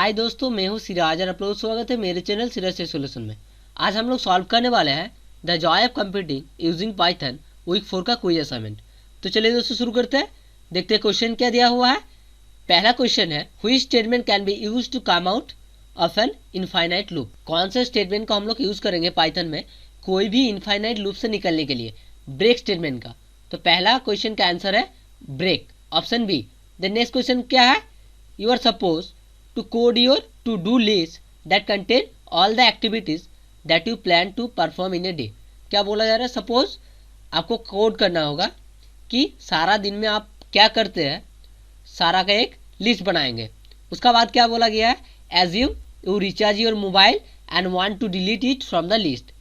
हाय दोस्तों, मैं हूँ सिराज और आप लोग स्वागत है मेरे चैनल सिराज से सोल्यूशन में। आज हम लोग सॉल्व करने वाले हैं the joy of computing using Python week 4 का क्विज असाइनमेंट। तो चलिए दोस्तों शुरू करते हैं। देखते हैं क्वेश्चन क्या दिया हुआ है। पहला क्वेश्चन है, which statement can be use to come out of an infinite loop. कौन से स्टेटमेंट को हम लोग यूज करेंगे पाइथन में कोई भी इनफाइनाइट लूप से निकलने के लिए? ब्रेक स्टेटमेंट का। तो पहला क्वेश्चन का आंसर है break, option B. The next question क्या है, you are suppose to code your to-do list that contain all the activities that you plan to perform in a day। क्या बोला जा रहा है, सपोज आपको कोड करना होगा कि सारा दिन में आप क्या करते हैं, सारा का एक लिस्ट बनाएंगे। उसका बाद क्या बोला गया है, assume you recharge your mobile and want to delete it from the list.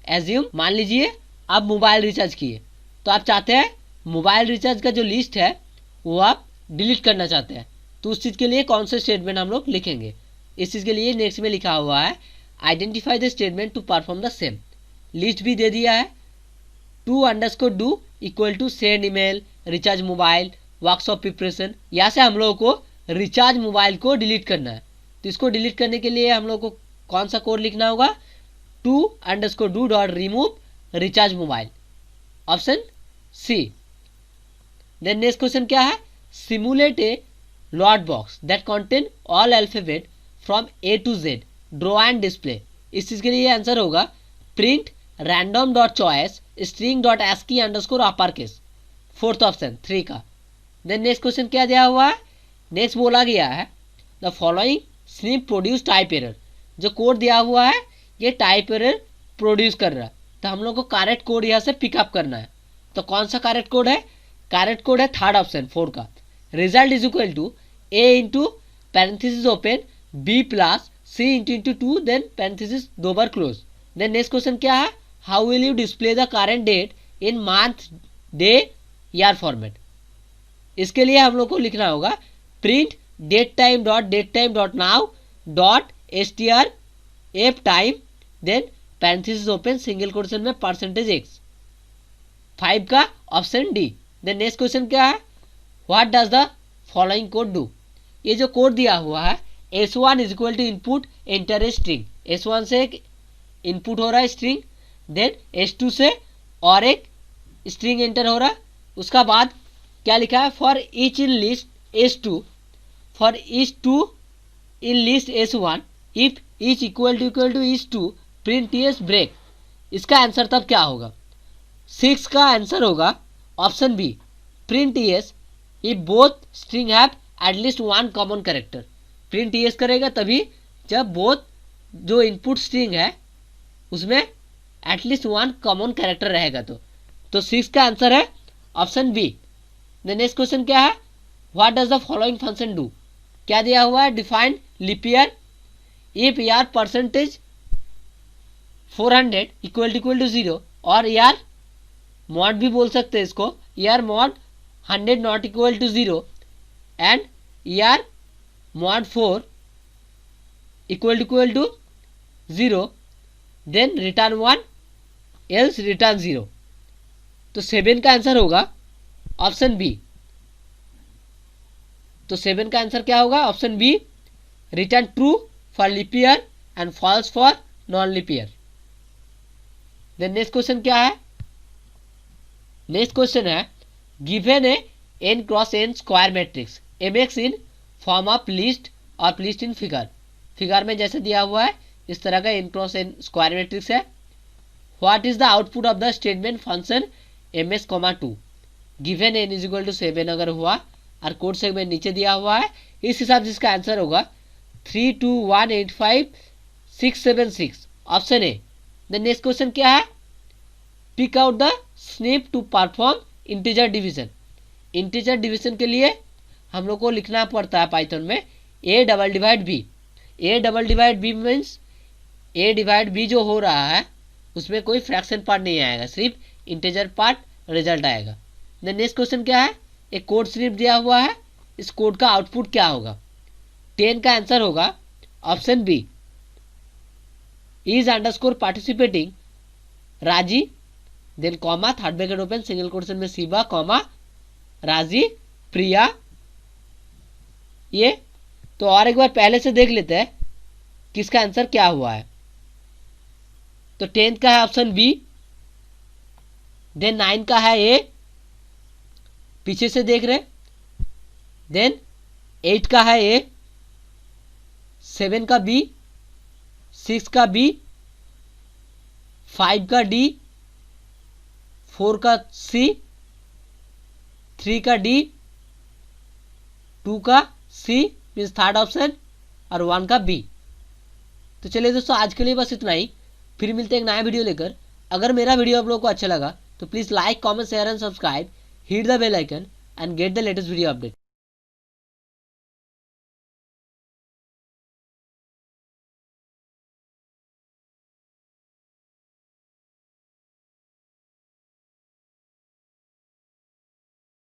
Assume, मान लीजिए आप मोबाइल रिचार्ज किए, तो आप चाहते हैं मोबाइल रिचार्ज का जो लिस्ट है वो आप डिलीट करना चाहते हैं। तो उस चीज़ के लिए कौन से स्टेटमेंट हम लोग लिखेंगे? इस चीज़ के लिए नेक्स्ट में लिखा हुआ है identify the statement to perform the same. List भी दे दिया है, to_do equal to send email, recharge mobile, workshop preparation. यहाँ से हम लोगों को रिचार्ज मोबाइल को डिलीट करना है। तो इसको डिलीट करने के लिए हम लोग को कौन सा कोड लिखना होगा, to_do dot remove recharge mobile, option C. Then next question क्या है, simulate a lot box that contain all alphabet from A to Z, draw and display. इस चीज़ के लिए आंसर होगा print random dot choice string dot ASCII underscore upper case, fourth option 3 का। Then next question क्या दिया हुआ है, नेक्स्ट बोला गया है the following snip produce type error. जो कोड दिया हुआ है ये टाइप एरर प्रोड्यूस कर रहा है, तो हम लोग को करेक्ट कोड यहाँ से पिकअप करना है। तो कौन सा करेक्ट कोड है? करेक्ट कोड है थर्ड ऑप्शन 4 का, result is equal to a into parenthesis open b plus c into 2 then parenthesis दो बार क्लोज। देन नेक्स्ट क्वेश्चन क्या है, how will you display the current date in month day year format. इसके लिए हम लोग को लिखना होगा print date time dot now dot str f time then parenthesis open single question में %x, 5 का option D. Then next question क्या है, what does the following code do. ये जो कोड दिया हुआ है S1 is equal to input enter a string, S1 से एक इनपुट हो रहा है स्ट्रिंग, देन S2 से और एक स्ट्रिंग एंटर हो रहा है। उसका बाद क्या लिखा है, for each in list S2 for each 2 in list S1 if each equal to each 2 print ts break. इसका आंसर तब क्या होगा, 6 का आंसर होगा option B, print ts if both string have at least one common character. Print ts करेगा तभी जब both जो इनपुट स्ट्रिंग है उसमें एटलीस्ट वन कॉमन कैरेक्टर रहेगा। तो 6 का आंसर है option B. The next question क्या है, what does the following function do. क्या दिया हुआ है, define leap year if year percentage 400 equal to 0 और ईयर मॉड भी बोल सकते हैं इसको, year mod 100 not equal to 0 and year mod 4 equal to 0 then return 1 else return 0। तो 7 का आंसर होगा ऑप्शन बी। तो 7 का आंसर क्या होगा, option B, return true for leap year and false for non leap year. Then next question क्या है, next question है given a n cross n square matrix mx in form of list और list in figure. Figure में जैसे दिया हुआ है इस तरह का n cross n square matrix है। What is the output of the statement function ms, 2 given n is equal to 7 अगर हुआ और कोड सेगमेंट नीचे दिया हुआ है, इस हिसाब से इसका आंसर होगा 32185,676, option A. The next question क्या है, pick out the snip to perform integer division. Integer division के लिए हम लोग को लिखना पड़ता है पाइथन में a double divide b। a double divide b means a divide b जो हो रहा है उसमें कोई फ्रैक्शन पार्ट नहीं आएगा, सिर्फ इंटीजर पार्ट रिजल्ट आएगा। देन नेक्स्ट क्वेश्चन क्या है, एक कोड स्निप दिया हुआ है, इस कोड का आउटपुट क्या होगा। 10 का आंसर होगा option B, is underscore participating राजी then comma third bracket open single question में शिवा कॉमा राजी प्रिया ये। तो और एक बार पहले से देख लेते हैं किसका आंसर क्या हुआ है। तो 10th का है ऑप्शन बी, देन 9 का है ए, पीछे से देख रहे, देन 8 का है ए, 7 का बी, 6 का बी, 5 का डी, 4 का सी, 3 का डी, 2 का सी मीन्स थर्ड ऑप्शन, और 1 का बी। तो चलिए दोस्तों आज के लिए बस इतना ही, फिर मिलते हैं एक नया वीडियो लेकर। अगर मेरा वीडियो आप लोगों को अच्छा लगा तो please like, comment, share and subscribe, hit the bell icon and get the latest video update.